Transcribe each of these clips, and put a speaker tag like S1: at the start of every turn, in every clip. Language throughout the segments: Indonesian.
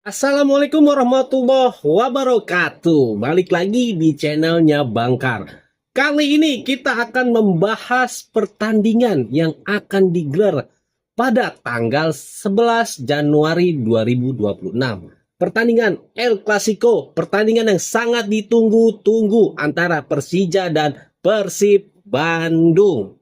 S1: Assalamualaikum warahmatullahi wabarakatuh. Balik lagi di channelnya Bangkar. Kali ini kita akan membahas pertandingan yang akan digelar pada tanggal 11 Januari 2026. Pertandingan El Clasico, pertandingan yang sangat ditunggu-tunggu antara Persija dan Persib Bandung.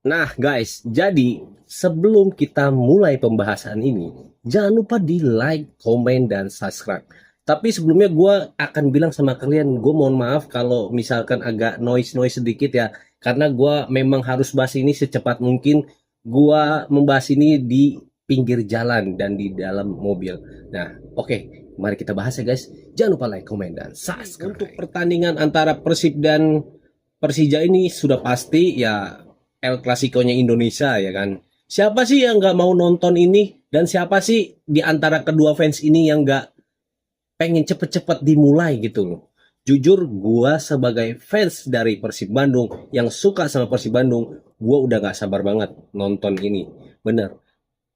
S1: Nah guys, jadi sebelum kita mulai pembahasan ini, jangan lupa di like, komen, dan subscribe. Tapi sebelumnya gue akan bilang sama kalian, gue mohon maaf kalau misalkan agak noise-noise sedikit ya. Karena gue memang harus bahas ini secepat mungkin. Gue membahas ini di pinggir jalan dan di dalam mobil. Nah, oke, mari kita bahas ya guys. Jangan lupa like, komen, dan subscribe. Untuk pertandingan antara Persib dan Persija ini sudah pasti ya El Clasico-nya Indonesia ya kan. Siapa sih yang nggak mau nonton ini? Dan siapa sih di antara kedua fans ini yang nggak pengen cepet-cepet dimulai gitu loh. Jujur gua sebagai fans dari Persib Bandung yang suka sama Persib Bandung, gua udah nggak sabar banget nonton ini. Bener.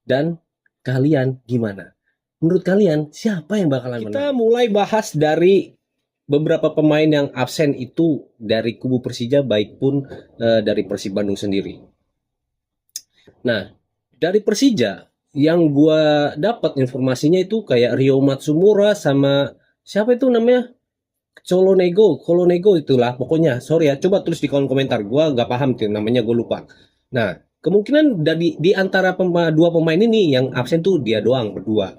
S1: Dan kalian gimana? Menurut kalian siapa yang bakalan menang? Kita mulai bahas dari beberapa pemain yang absen itu dari kubu Persija baik pun dari Persib Bandung sendiri. Nah, dari Persija yang gua dapat informasinya itu kayak Rio Matsumura sama siapa itu namanya? Kolonego itulah pokoknya. Sorry ya, coba tulis di kolom komentar. Gua nggak paham tuh namanya, gue lupa. Nah, kemungkinan dari di antara dua pemain ini yang absen tuh dia doang berdua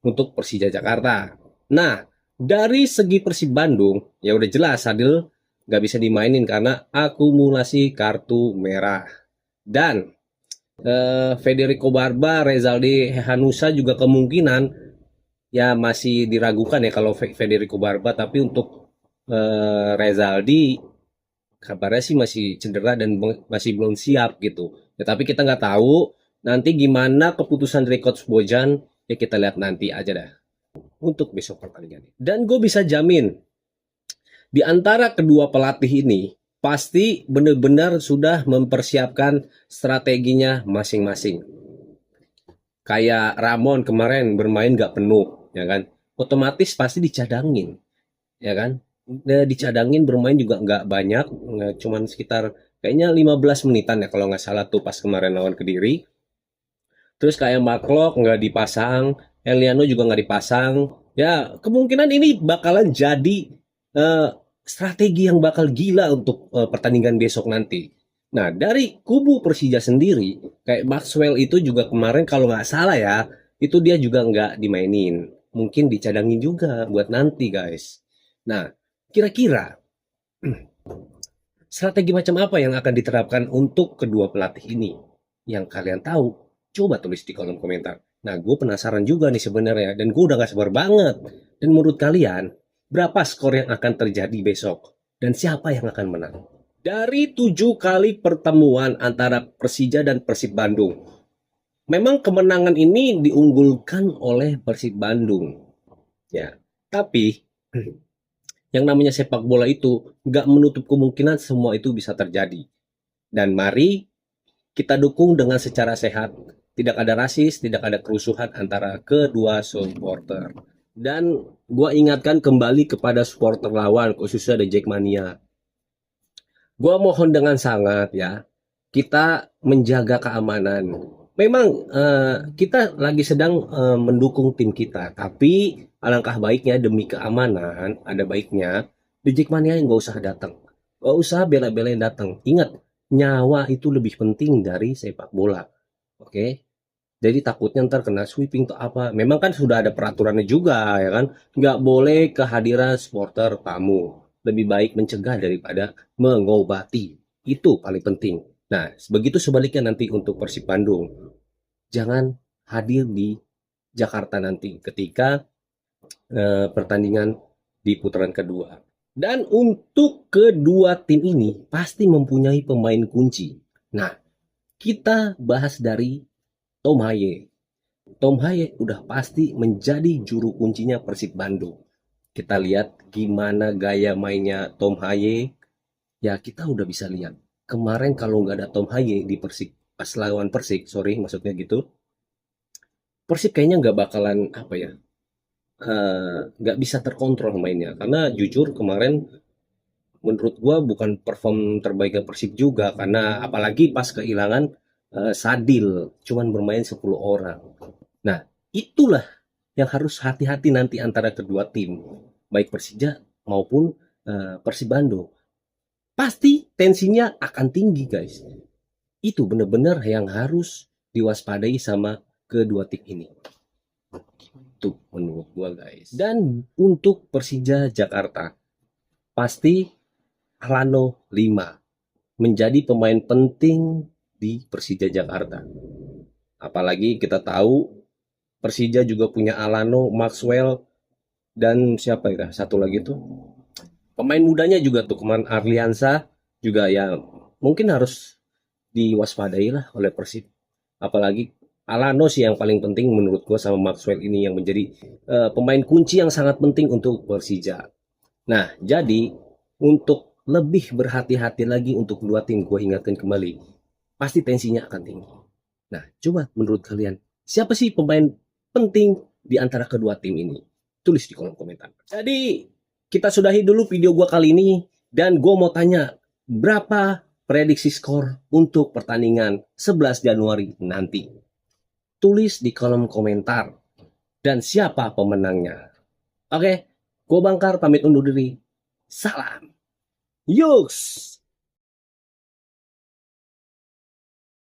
S1: untuk Persija Jakarta. Nah, dari segi Persib Bandung ya udah jelas Sadil nggak bisa dimainin karena akumulasi kartu merah. Dan Federico Barba, Rezaldi Hanusa juga kemungkinan ya masih diragukan ya kalau Federico Barba, tapi untuk Rezaldi kabarnya sih masih cedera dan masih belum siap gitu. Ya, tapi kita nggak tahu nanti gimana keputusan dari Coach Bojan, ya kita lihat nanti aja dah untuk besok pertandingan. Dan gue bisa jamin di antara kedua pelatih ini pasti benar-benar sudah mempersiapkan strateginya masing-masing. Kayak Ramon kemarin bermain gak penuh, ya kan? Otomatis pasti dicadangin, ya kan? Dicadangin bermain juga nggak banyak, cuman sekitar kayaknya 15 menitan ya kalau nggak salah tuh pas kemarin lawan Kediri. Terus kayak Marklock nggak dipasang, Eliano juga nggak dipasang. Ya kemungkinan ini bakalan jadi eh, strategi yang bakal gila untuk pertandingan besok nanti. Nah dari kubu Persija sendiri, kayak Maxwell itu juga kemarin kalau nggak salah ya, itu dia juga nggak dimainin. Mungkin dicadangin juga buat nanti guys. Nah kira-kira strategi macam apa yang akan diterapkan untuk kedua pelatih ini? Yang kalian tahu, coba tulis di kolom komentar. Nah, gue penasaran juga nih sebenarnya, dan gue udah gak sabar banget. Dan menurut kalian, berapa skor yang akan terjadi besok? Dan siapa yang akan menang? Dari 7 kali pertemuan antara Persija dan Persib Bandung, memang kemenangan ini diunggulkan oleh Persib Bandung. Ya, tapi yang namanya sepak bola itu nggak menutup kemungkinan semua itu bisa terjadi. Dan mari kita dukung dengan secara sehat. Tidak ada rasis, tidak ada kerusuhan antara kedua supporter. Dan gua ingatkan kembali kepada supporter lawan, khususnya The Jackmania. Gua mohon dengan sangat ya, kita menjaga keamanan. Memang kita lagi sedang mendukung tim kita, tapi alangkah baiknya demi keamanan, ada baiknya The Jackmania yang gak usah datang. Gak usah bela-belain datang. Ingat, nyawa itu lebih penting dari sepak bola. Oke? Jadi takutnya ntar kena sweeping atau apa. Memang kan sudah ada peraturannya juga ya kan. Nggak boleh kehadiran supporter tamu. Lebih baik mencegah daripada mengobati. Itu paling penting. Nah, begitu sebaliknya nanti untuk Persib Bandung. Jangan hadir di Jakarta nanti ketika pertandingan di putaran kedua. Dan untuk kedua tim ini pasti mempunyai pemain kunci. Nah, kita bahas dari Tom Haye. Tom Haye udah pasti menjadi juru kuncinya Persib Bandung. Kita lihat gimana gaya mainnya Tom Haye Ya kita udah bisa lihat. Kemarin kalau nggak ada Tom Haye di Persik, pas lawan Persik, sorry maksudnya gitu, Persik kayaknya nggak bakalan apa ya, nggak bisa terkontrol mainnya. Karena jujur kemarin menurut gua bukan perform terbaiknya Persib juga, karena apalagi pas kehilangan Sadil, cuman bermain 10 orang. Nah, itulah yang harus hati-hati nanti antara kedua tim, baik Persija maupun Persib Bandung. Pasti tensinya akan tinggi, guys. Itu benar-benar yang harus diwaspadai sama kedua tim ini. Itu menurut gua, guys. Dan untuk Persija Jakarta, pasti Alano 5 menjadi pemain penting di Persija Jakarta. Apalagi kita tahu Persija juga punya Alano, Maxwell, dan siapa ya? Satu lagi tuh pemain mudanya juga tuh kemarin Arliansa juga ya mungkin harus diwaspadai lah oleh Persib. Apalagi Alano sih yang paling penting menurut gua sama Maxwell ini yang menjadi pemain kunci yang sangat penting untuk Persija. Nah, jadi untuk lebih berhati-hati lagi untuk dua tim, gue ingatkan kembali, pasti tensinya akan tinggi. Nah, coba menurut kalian, siapa sih pemain penting di antara kedua tim ini? Tulis di kolom komentar. Jadi, kita sudahi dulu video gue kali ini, dan gue mau tanya, berapa prediksi skor untuk pertandingan 11 Januari nanti? Tulis di kolom komentar, dan siapa pemenangnya. Oke, gue Bangkar pamit undur diri. Salam. Yus.